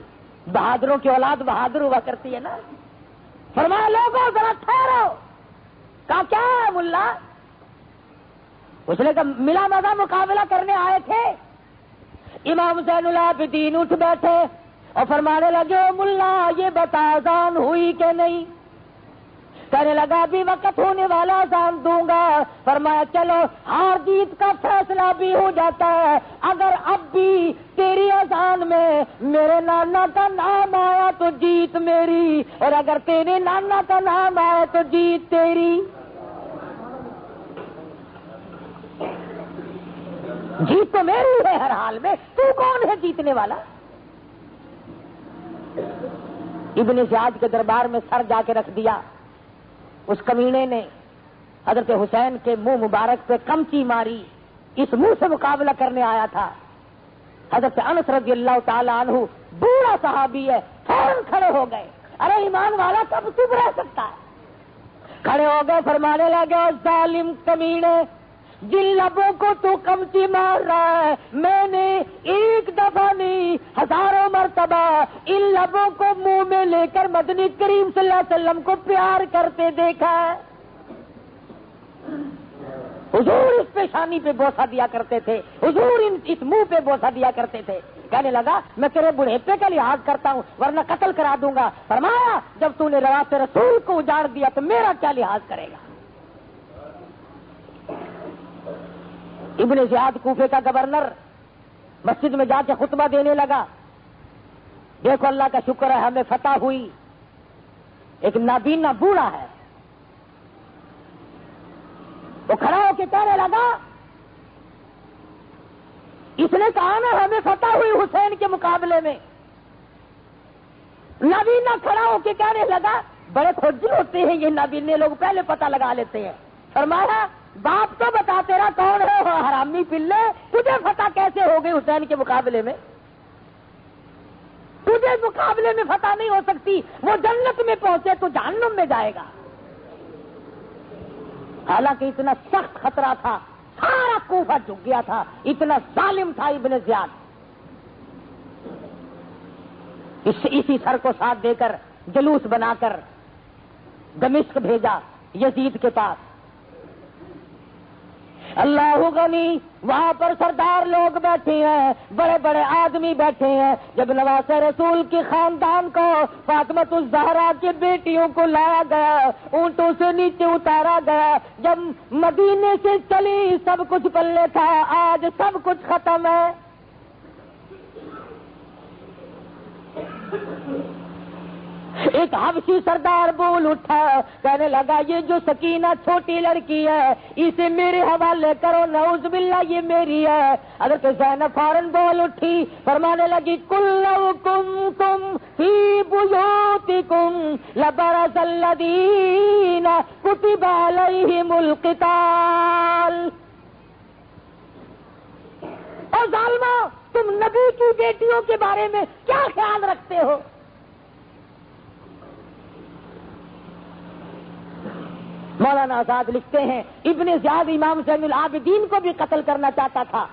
بہادروں کی اولاد بہادر ہوا کرتی ہے نا. فرمایا لوگوں ذرا ٹھہرو. کہا کیا ہے ملا؟ اس نے کہا ملا مزہ مقابلہ کرنے آئے تھے. امام زین العابدین اٹھ بیٹھے اور فرمانے لگے ملا یہ بتا اذان ہوئی کہ نہیں؟ کہنے لگا ابھی وقت ہونے والا، اذان دوں گا. فرمایا چلو ہار جیت کا فیصلہ بھی ہو جاتا ہے. اگر اب بھی تیری اذان میں میرے نانا کا نام آیا تو جیت میری، اور اگر تیرے نانا کا نام آیا تو جیت تیری. جیت تو میری ہے ہر حال میں، تو کون ہے جیتنے والا؟ ابن زیاد کے دربار میں سر جا کے رکھ دیا. اس کمینے نے حضرت حسین کے منہ مبارک پہ کمچی ماری. اس منہ سے مقابلہ کرنے آیا تھا. حضرت انس رضی اللہ تعالی عنہ بوڑھا صحابی ہے، فوراً کھڑے ہو گئے. ارے ایمان والا کب چپ رہ سکتا ہے؟ کھڑے ہو گئے، فرمانے لگے ظالم کمینے، جن لبوں کو تو کمچی مار رہا ہے، میں نے ایک دفعہ نہیں ہزاروں مرتبہ ان لبوں کو منہ میں لے کر مدنی کریم صلی اللہ علیہ وسلم کو پیار کرتے دیکھا ہے. حضور اس پیشانی پہ بوسہ دیا کرتے تھے، حضور اس منہ پہ بوسہ دیا کرتے تھے. کہنے لگا میں تیرے بڑھیپے کا لحاظ کرتا ہوں ورنہ قتل کرا دوں گا. فرمایا جب تو نے روایت رسول کو اجاڑ دیا تو میرا کیا لحاظ کرے گا؟ ابن زیاد کوفے کا گورنر مسجد میں جا کے خطبہ دینے لگا. دیکھو اللہ کا شکر ہے ہمیں فتح ہوئی. ایک نابینا بوڑھا ہے، وہ کھڑا ہو کے کہنے لگا اس نے کہا نا ہمیں فتح ہوئی حسین کے مقابلے میں. نابینا کھڑا ہو کے کہنے لگا بڑے کھوجل ہوتے ہیں یہ نابینے لوگ، پہلے پتہ لگا لیتے ہیں. فرمایا باپ تو بتا تیرا کون ہے حرامی پلے، تجھے فتح کیسے ہو گئی حسین کے مقابلے میں؟ تجھے مقابلے میں فتح نہیں ہو سکتی، وہ جنت میں پہنچے تو جہنم میں جائے گا. حالانکہ اتنا سخت خطرہ تھا، سارا کوفہ جھک گیا تھا، اتنا ظالم تھا ابن زیاد. اسی سر کو ساتھ دے کر جلوس بنا کر دمشق بھیجا یزید کے پاس. اللہ غنی وہاں پر سردار لوگ بیٹھے ہیں، بڑے بڑے آدمی بیٹھے ہیں. جب نواز رسول کے خاندان کو، فاطمۃ الزہرا کی بیٹیوں کو لایا گیا، اونٹوں سے نیچے اتارا گیا، جب مدینے سے چلی سب کچھ پلے تھا، آج سب کچھ ختم ہے. ایک حبشی سردار بول اٹھا، کہنے لگا یہ جو سکینہ چھوٹی لڑکی ہے اسے میرے حوالے کرو، نعوذ باللہ یہ میری ہے. حضرت زینب فوراً بول اٹھی، فرمانے لگی کل لو کنتم فی بیوتکم لبرز الذین کتب علیہم القتال. اور ظالمو تم نبی کی بیٹیوں کے بارے میں کیا خیال رکھتے ہو؟ مولانا آزاد لکھتے ہیں ابن زیاد امام زین العابدین کو بھی قتل کرنا چاہتا تھا.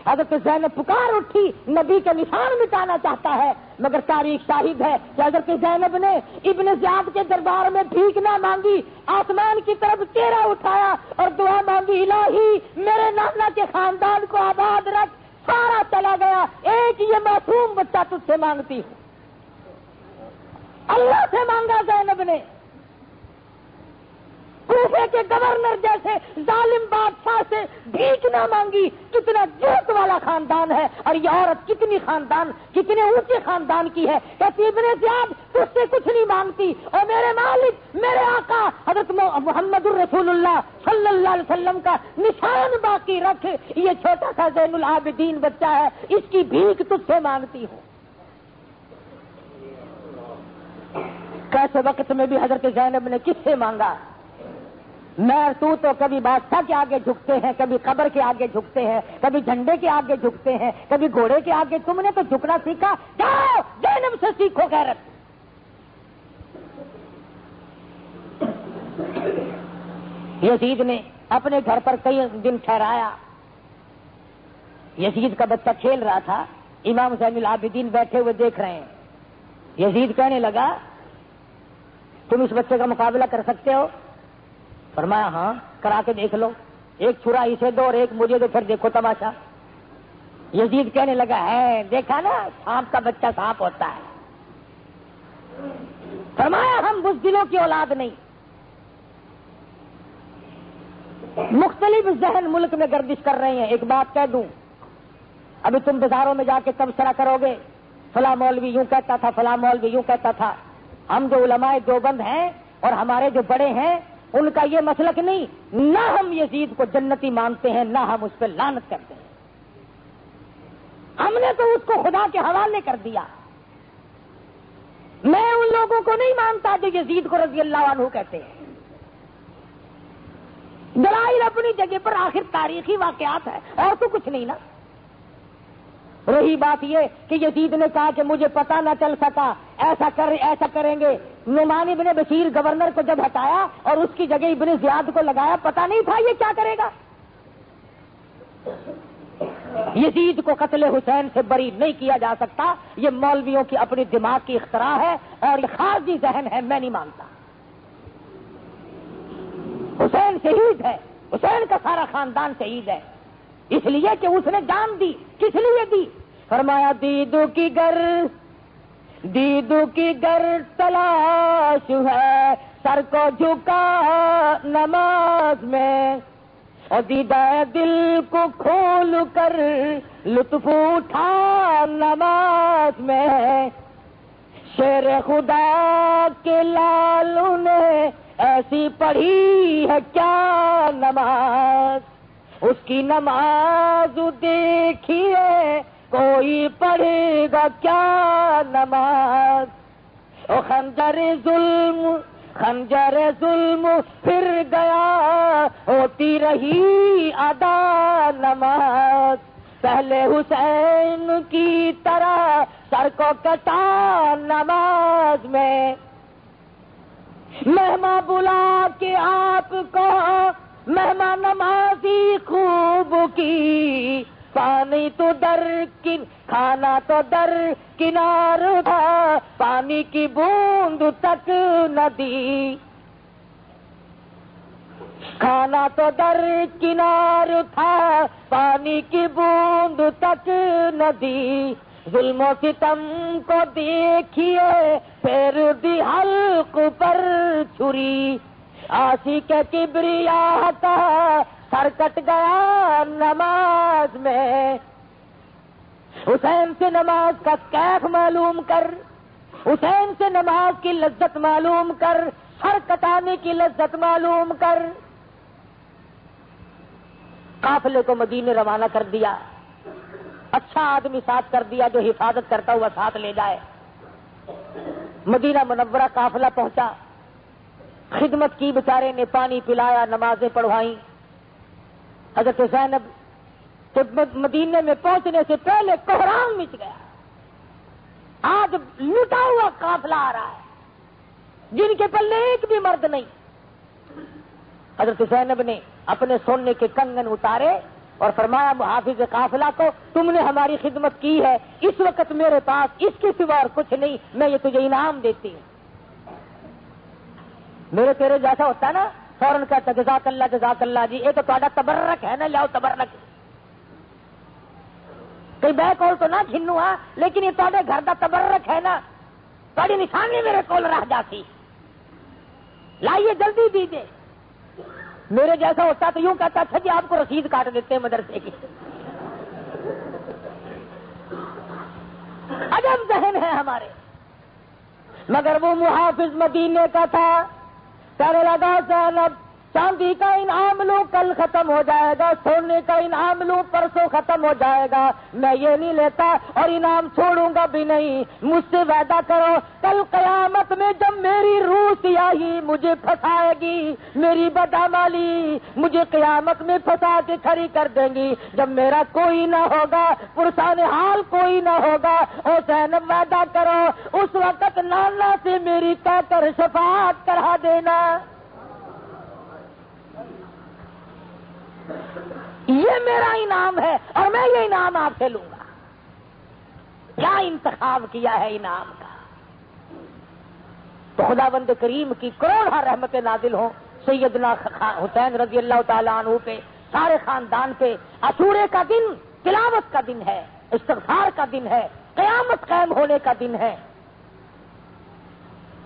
حضرت زینب پکار اٹھی، نبی کا نشان مٹانا چاہتا ہے، مگر تاریخ شاہد ہے کہ حضرت زینب نے ابن زیاد کے دربار میں بھیک نہ مانگی، آسمان کی طرف چہرہ اٹھایا اور دعا مانگی الہی میرے نانا کے خاندان کو آباد رکھ. سارا چلا گیا، ایک یہ معصوم بچہ تجھ سے مانگتی ہوں. اللہ سے مانگا زینب نے. کوفے کے گورنر جیسے ظالم بادشاہ سے بھیک نہ مانگی. کتنا جرت والا خاندان ہے، اور یہ عورت کتنے اونچے خاندان کی ہے. کہتی ابن زیاد تجھ سے کچھ نہیں مانگتی، اور میرے مالک میرے آقا حضرت محمد الرسول اللہ صلی اللہ علیہ وسلم کا نشان باقی رکھ. یہ چھوٹا سا زین العابدین بچہ ہے، اس کی بھیک تجھ سے مانگتی ہوں. کیسے وقت میں بھی حضرت زینب نے کس سے مانگا؟ میں تو کبھی بادشاہ کے آگے جھکتے ہیں، کبھی قبر کے آگے جھکتے ہیں، کبھی جھنڈے کے آگے جھکتے ہیں، کبھی گھوڑے کے آگے. تم نے تو جھکنا سیکھا، جاؤ زینب سے سیکھو غیرت. یزید نے اپنے گھر پر کئی دن ٹھہرایا. یزید کا بچہ کھیل رہا تھا، امام زین العابدین بیٹھے ہوئے دیکھ رہے ہیں. یزید کہنے لگا تم اس بچے کا مقابلہ کر سکتے ہو؟ فرمایا ہاں کرا کے دیکھ لو، ایک چھرا اسے دو اور ایک مجھے دو، پھر دیکھو تماشا. یزید کہنے لگا ہے دیکھا نا سانپ کا بچہ سانپ ہوتا ہے. فرمایا ہم بزدلوں کی اولاد نہیں. مختلف ذہن ملک میں گردش کر رہے ہیں. ایک بات کہہ دوں، ابھی تم بازاروں میں جا کے تبصرہ کرو گے فلاں مولوی یوں کہتا تھا، فلاں مولوی یوں کہتا تھا. ہم جو علماء دیوبند ہیں اور ہمارے جو بڑے ہیں ان کا یہ مسلک نہیں. نہ ہم یزید کو جنتی مانتے ہیں، نہ ہم اس پہ لعنت کرتے ہیں. ہم نے تو اس کو خدا کے حوالے کر دیا. میں ان لوگوں کو نہیں مانتا جو یزید کو رضی اللہ عنہ کہتے ہیں. دلائل اپنی جگہ پر، آخر تاریخی واقعات ہے اور تو کچھ نہیں نا. رہی بات یہ کہ یزید نے کہا کہ مجھے پتہ نہ چل سکا، ایسا کریں گے۔ نعمان ابن بشیر گورنر کو جب ہٹایا اور اس کی جگہ ابن زیاد کو لگایا، پتہ نہیں تھا یہ کیا کرے گا۔ یزید کو قتل حسین سے بری نہیں کیا جا سکتا، یہ مولویوں کی اپنی دماغ کی اختراع ہے اور یہ خارجی ذہن ہے، میں نہیں مانتا۔ حسین شہید ہے، حسین کا سارا خاندان شہید ہے، اس لیے کہ اس نے جان دی۔ کس لیے دی؟ فرمایا دیدو کی گر تلاش ہے، سر کو جھکا نماز میں، اور دیدہ دل کو کھول کر لطف اٹھا نماز میں، شیر خدا کے لالوں نے ایسی پڑھی ہے کیا نماز، اس کی نماز دیکھیے کوئی پڑھے گا کیا نماز، او خنجر ظلم پھر گیا ہوتی رہی ادا نماز، پہلے حسین کی طرح سر کو کٹا نماز میں، مہماں بلا کے آپ کو مہماں نمازی خوب کی، پانی تو کھانا تو در کنار تھا، پانی کی بوند تک نہ دی، کھانا تو در کنار تھا، پانی کی بوند تک نہ دی، ظلم و ستم کو دیکھیے پھر دی حلق پر چھری، عاشق کبریا کا سر کٹ گیا نماز میں، حسین سے نماز کا کیف معلوم کر، حسین سے نماز کی لذت معلوم کر، سر کٹانے کی لذت معلوم کر۔ قافلے کو مدینے روانہ کر دیا، اچھا آدمی ساتھ کر دیا جو حفاظت کرتا ہوا ساتھ لے جائے۔ مدینہ منورہ قافلہ پہنچا، خدمت کی، بیچارے نے پانی پلایا، نمازیں پڑھوائیں۔ حضرت زینب تو مدینے میں پہنچنے سے پہلے کوہرام مچ گیا، آج لوٹا ہوا قافلہ آ رہا ہے جن کے پلے ایک بھی مرد نہیں۔ حضرت زینب نے اپنے سونے کے کنگن اتارے اور فرمایا محافظ قافلہ کو، تم نے ہماری خدمت کی ہے، اس وقت میرے پاس اس کے سوا اور کچھ نہیں، میں یہ تجھے انعام دیتی ہوں۔ میرے تیرے جیسا ہوتا ہے نا، فوراً کہتا جزاک اللہ جی، یہ تو تھوڑا تبرک ہے نا، لیاؤ تبرک۔ کئی بے کول تو نہ گھنو ہاں، لیکن یہ تھوڑے گھر کا تبرک ہے نا، تھوڑی نشانی میرے کول رہ جاتی، لائیے جلدی دیجیے۔ میرے جیسا ہوتا تو یوں کہتا اچھا جی آپ کو رسید کاٹ دیتے ہیں مدرسے کی۔ عجب ذہن ہے ہمارے، مگر وہ محافظ مدینے کا تھا، کہنے لگا زینب چاندی کا انعام لوں کل ختم ہو جائے گا، سونے کا انعام لوں پرسوں ختم ہو جائے گا، میں یہ نہیں لیتا اور انعام چھوڑوں گا بھی نہیں، مجھ سے وعدہ کرو کل قیامت میں جب میری روح سیاہی مجھے پھنسائے گی، میری بدعمالی مجھے قیامت میں پھنسا کے کھڑی کر دیں گی، جب میرا کوئی نہ ہوگا، پرسان حال کوئی نہ ہوگا، اور زینب وعدہ کرو اس وقت نانا سے میری کہہ کر شفاعت کرا دینا۔ یہ میرا انعام ہے اور میں یہ انعام آپ سے لوں گا۔ کیا انتخاب کیا ہے انعام کا! تو خداوند کریم کی کروڑہ رحمتیں نازل ہوں سیدنا حسین رضی اللہ تعالیٰ عنہ پہ، سارے خاندان پہ۔ عاشورے کا دن تلاوت کا دن ہے، استغفار کا دن ہے، قیامت قائم ہونے کا دن ہے،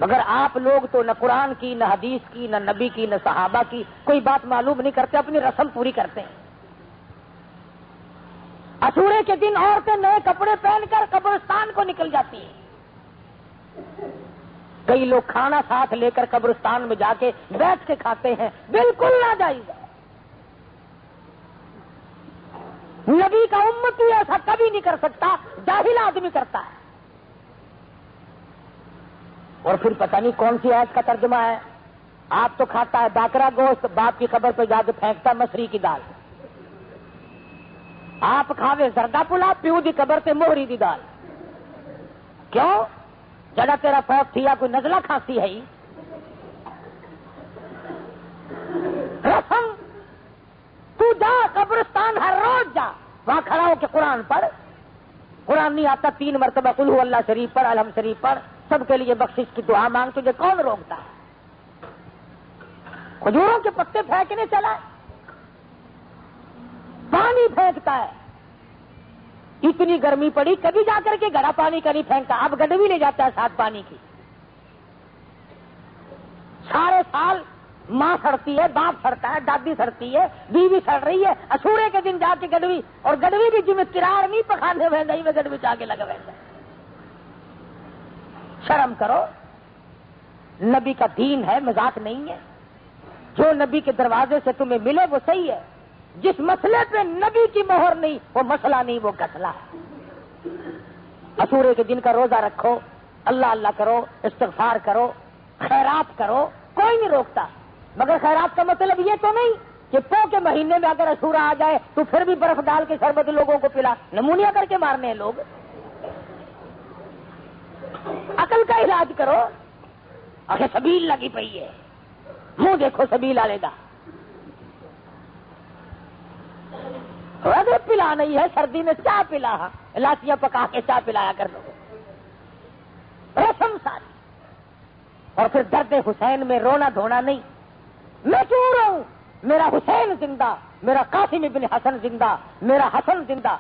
مگر آپ لوگ تو نہ قرآن کی، نہ حدیث کی، نہ نبی کی، نہ صحابہ کی کوئی بات معلوم نہیں کرتے، اپنی رسم پوری کرتے ہیں۔ عاشورے کے دن عورتیں نئے کپڑے پہن کر قبرستان کو نکل جاتی ہیں، کئی لوگ کھانا ساتھ لے کر قبرستان میں جا کے بیٹھ کے کھاتے ہیں، بالکل ناجائز ہے۔ نبی کا امتی ایسا کبھی نہیں کر سکتا، جاہل آدمی کرتا ہے۔ اور پھر پتہ نہیں کون سی آیت کا ترجمہ ہے، آپ تو کھاتا ہے باکرا گوشت، باپ کی قبر پہ جا کے پھینکتا مصری کی دال۔ آپ کھاوے زردہ پلا پیو دی قبر تے موہری دی دال. کیوں؟ جڑا تیرا فوت تھی کوئی نزلہ کھانسی ہے. رسم تو جا قبرستان ہر روز جا, وہاں کھڑا ہو کے قرآن پڑھ. قرآن نہیں آتا 3 مرتبہ قل ہو اللہ شریف پڑھ, الحمد شریف پڑھ, سب کے لیے بخشش کی دعا مانگ. تجھے کون روکتا ہے؟ کھجوروں کے پتے پھینکنے چلا, پانی پھینکتا ہے. اتنی گرمی پڑی کبھی جا کر کے گھڑا پانی کا نہیں پھینکتا, اب گڈوی لے جاتا ہے ساتھ پانی کی. سارے سال ماں سڑتی ہے, باپ سڑتا ہے, دادی سڑتی ہے, بیوی سڑ رہی ہے, اسورے کے دن جا کے گڈوی, اور گڈوی بھی جی میں کرار نہیں پکانے میں نہیں, میں گڈوی جا کے لگا رہتا. شرم کرو, نبی کا دین ہے, مذاق نہیں ہے. جو نبی کے دروازے سے تمہیں ملے وہ صحیح ہے. جس مسئلے پہ نبی کی مہر نہیں وہ مسئلہ نہیں, وہ گسلہ ہے. اسورے کے دن کا روزہ رکھو, اللہ اللہ کرو, استغفار کرو, خیرات کرو, کوئی نہیں روکتا. مگر خیرات کا مطلب یہ تو نہیں کہ پو کے مہینے میں اگر اسورا آ جائے تو پھر بھی برف ڈال کے شربت لوگوں کو پلا, نمونیا کر کے مارنے ہیں لوگ. عقل کا علاج کرو. اچھا سبیل لگی پئی ہے, منہ دیکھو سبیل والے دا. پلا نہیں ہے, سردی میں چاہ پلا, لاسیاں پکا کے چاہ پلایا کر لو. رسم ساری. اور پھر درد حسین میں رونا دھونا نہیں. میں کیوں رہوں؟ میرا حسین زندہ, میرا قاسم ابن حسن زندہ, میرا حسن زندہ.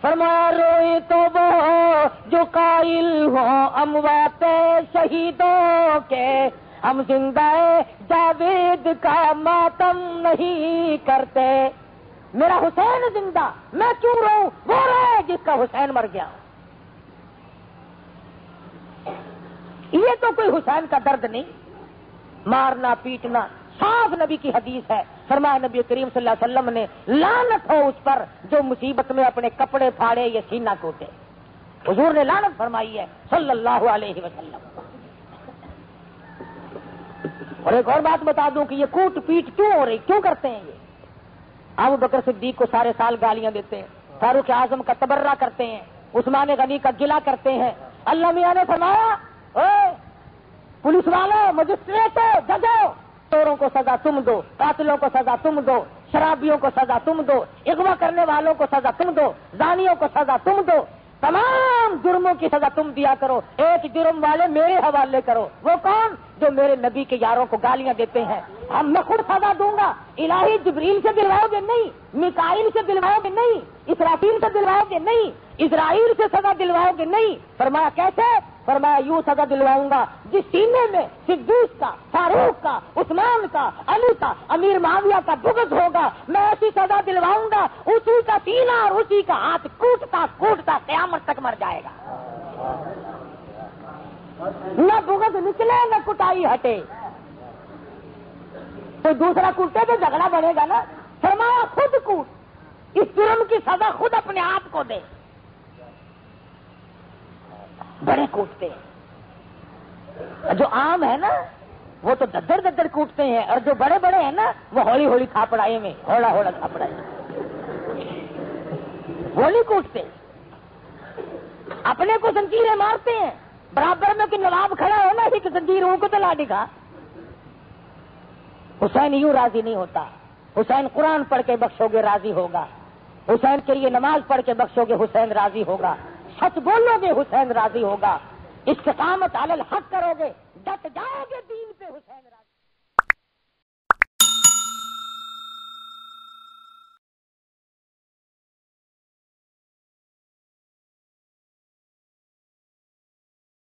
فرمایا روئے تو وہ جو قائل ہوں اموات شہیدوں کے, ہم زندہ جاوید کا ماتم نہیں کرتے. میرا حسین زندہ, میں کیوں رہوں؟ وہ رہے جس کا حسین مر گیا. یہ تو کوئی حسین کا درد نہیں, مارنا پیٹنا. صاف نبی کی حدیث ہے, فرمایا نبی کریم صلی اللہ علیہ وسلم نے, لعنت ہو اس پر جو مصیبت میں اپنے کپڑے پھاڑے یا سینہ کوٹے. حضور نے لعنت فرمائی ہے صلی اللہ علیہ وسلم. اور ایک اور بات بتا دوں کہ یہ کوٹ پیٹ کیوں ہو رہی, کیوں کرتے ہیں یہ؟ ابو بکر صدیق کو سارے سال گالیاں دیتے ہیں, فاروق اعظم کا تبرہ کرتے ہیں, عثمان غنی کا گلہ کرتے ہیں. اللہ میاں نے فرمایا پولیس والوں, مجسٹریٹوں, ججوں, چوروں کو سزا تم دو, قاتلوں کو سزا تم دو, شرابیوں کو سزا تم دو, اغوا کرنے والوں کو سزا تم دو, زانیوں کو سزا تم دو, تمام جرموں کی سزا تم دیا کرو, ایک جرم والے میرے حوالے کرو. وہ کون؟ جو میرے نبی کے یاروں کو گالیاں دیتے ہیں. ہم میں خود سزا دوں گا. الہی جبریل سے دلواؤ گے نہیں, میکائیل سے دلواؤ گے نہیں, اسرافیل سے دلواؤ گے نہیں, اسرائیل سے سزا دلواؤ گے نہیں. فرمایا کیسے؟ فرمایا یوں سزا دلواؤں گا جس سینے میں صدیق کا, فاروق کا, عثمان کا, علی کا, امیر معاویہ کا بغض ہوگا, میں ایسی سزا دلواؤں گا اسی کا سینہ اور اسی کا ہاتھ کوٹتا کوٹتا قیامت تک مر جائے گا. نہ بغض نکلے نہ کٹائی ہٹے. کوئی دوسرا کوٹے تو جھگڑا بڑھے گا نا. فرمایا خود کوٹ, اس جرم کی سزا خود اپنے آپ کو دے. بڑے کوٹتے ہیں, جو عام ہے نا وہ تو ددر ددر کوٹتے ہیں, اور جو بڑے بڑے ہیں نا وہ ہولی ہولی تھاپڑائے میں, ہولا ہولا تھاپڑائے ہولی کوٹتے. اپنے کو زنجیریں مارتے ہیں, برابر میں کہ نواب کھڑا ہو نا ہی کہ زنجیر ہوں کو تو لا دکھا. حسین یوں راضی نہیں ہوتا. حسین قرآن پڑھ کے بخشو گے راضی ہوگا, حسین کے لیے نماز پڑھ کے بخشو گے حسین راضی ہوگا, سچ بولو گے حسین راضی ہوگا, استقامت علی الحق کرو گے, ڈٹ جاؤ گے دین پہ حسین راضی.